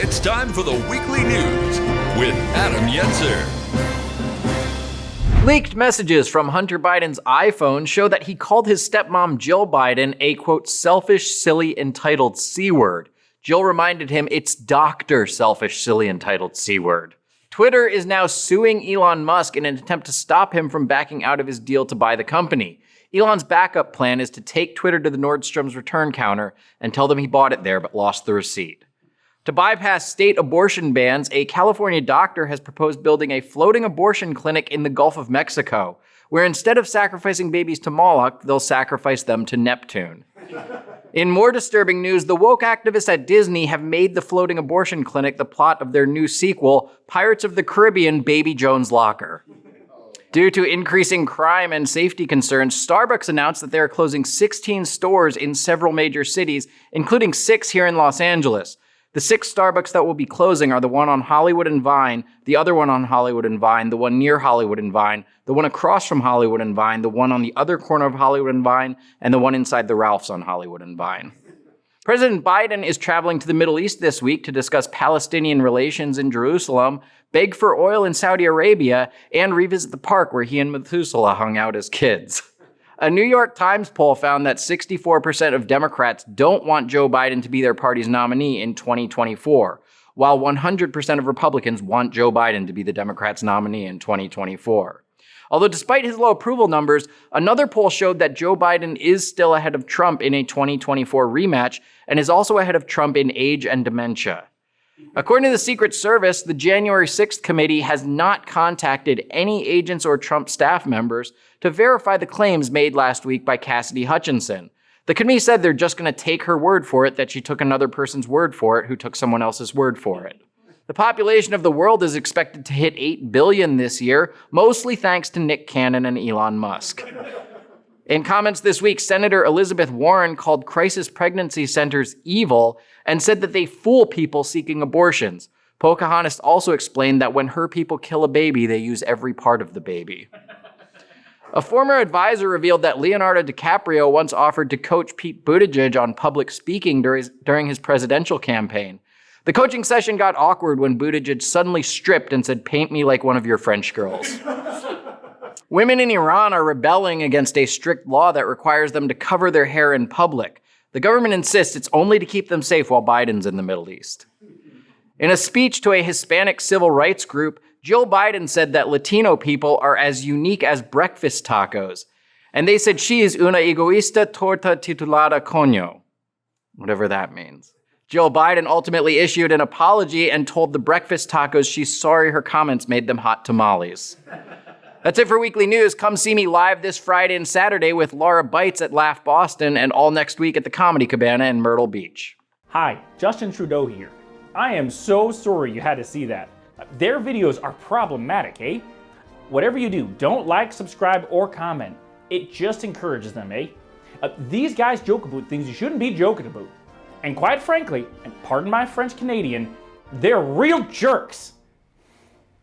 It's time for the weekly news with Adam Yenser. Leaked messages from Hunter Biden's iPhone show that he called his stepmom Jill Biden a, quote, selfish, silly, entitled C-word. Jill reminded him it's Dr. Selfish, Silly, Entitled C-word. Twitter is now suing Elon Musk in an attempt to stop him from backing out of his deal to buy the company. Elon's backup plan is to take Twitter to the Nordstrom's return counter and tell them he bought it there but lost the receipt. To bypass state abortion bans, a California doctor has proposed building a floating abortion clinic in the Gulf of Mexico, where instead of sacrificing babies to Moloch, they'll sacrifice them to Neptune. In more disturbing news, the woke activists at Disney have made the floating abortion clinic the plot of their new sequel, Pirates of the Caribbean: Baby Jones' Locker. Due to increasing crime and safety concerns, Starbucks announced that they are closing 16 stores in several major cities, including 6 here in Los Angeles. The 6 Starbucks that will be closing are the one on Hollywood and Vine, the other one on Hollywood and Vine, the one near Hollywood and Vine, the one across from Hollywood and Vine, the one on the other corner of Hollywood and Vine, and the one inside the Ralphs on Hollywood and Vine. President Biden is traveling to the Middle East this week to discuss Palestinian relations in Jerusalem, beg for oil in Saudi Arabia, and revisit the park where he and Methuselah hung out as kids. A New York Times poll found that 64% of Democrats don't want Joe Biden to be their party's nominee in 2024, while 100% of Republicans want Joe Biden to be the Democrats' nominee in 2024. Although despite his low approval numbers, another poll showed that Joe Biden is still ahead of Trump in a 2024 rematch and is also ahead of Trump in age and dementia. According to the Secret Service, the January 6th committee has not contacted any agents or Trump staff members to verify the claims made last week by Cassidy Hutchinson. The committee said they're just going to take her word for it that she took another person's word for it who took someone else's word for it. The population of the world is expected to hit 8 billion this year, mostly thanks to Nick Cannon and Elon Musk. In comments this week, Senator Elizabeth Warren called crisis pregnancy centers evil and said that they fool people seeking abortions. Pocahontas also explained that when her people kill a baby, they use every part of the baby. A former advisor revealed that Leonardo DiCaprio once offered to coach Pete Buttigieg on public speaking during his presidential campaign. The coaching session got awkward when Buttigieg suddenly stripped and said, "Paint me like one of your French girls." Women in Iran are rebelling against a strict law that requires them to cover their hair in public. The government insists it's only to keep them safe while Biden's in the Middle East. In a speech to a Hispanic civil rights group, Jill Biden said that Latino people are as unique as breakfast tacos. And they said she is una egoísta torta titulada coño, whatever that means. Jill Biden ultimately issued an apology and told the breakfast tacos she's sorry her comments made them hot tamales. That's it for Weekly News. Come see me live this Friday and Saturday with Laura Bites at Laugh Boston and all next week at the Comedy Cabana in Myrtle Beach. Hi, Justin Trudeau here. I am so sorry you had to see that. Their videos are problematic, eh? Whatever you do, don't like, subscribe, or comment. It just encourages them, eh? These guys joke about things you shouldn't be joking about. And quite frankly, and pardon my French Canadian, they're real jerks.